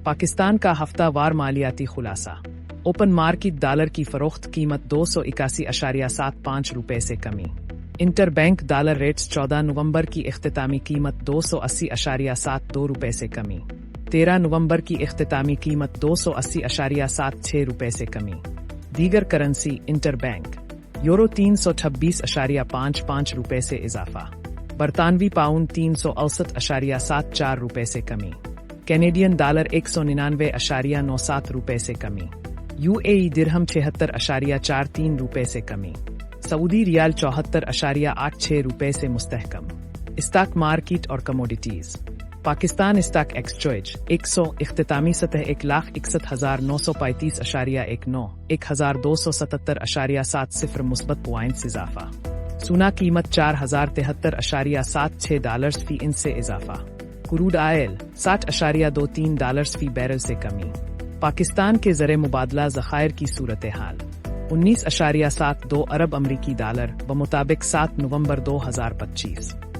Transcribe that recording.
پاکستان کا ہفتہ وار مالیاتی خلاصہ۔ اوپن مارکیٹ ڈالر کی فروخت قیمت 281.75 روپے سے کمی۔ انٹر بینک ڈالر ریٹس 14 نومبر کی اختتامی قیمت 280.72 روپے سے کمی۔ 13 نومبر کی اختتامی قیمت 280.76 روپے سے کمی۔ دیگر کرنسی انٹر بینک یورو 326.55 روپے سے اضافہ۔ برطانوی پاؤنڈ 368.74 روپے سے کمی۔ کینیڈین ڈالر 199.97 روپے سے کمی۔ UAE درہم 76.43 روپے سے کمی۔ سعودی ریال 74.86 روپے سے مستحکم۔ اسٹاک مارکیٹ اور کموڈیٹیز۔ پاکستان اسٹاک ایکسچینج 100 اختتامی سطح 1,61,935.19 1,277.70 مثبت پوائنٹس اضافہ۔ سونا قیمت $4,073.76 فی انچ سے اضافہ۔ کروڈ آئل $60.23 فی بیرل سے کمی۔ پاکستان کے زر مبادلہ ذخائر کی صورتحال 19.72 ارب امریکی ڈالر بمطابق 7 نومبر 2025۔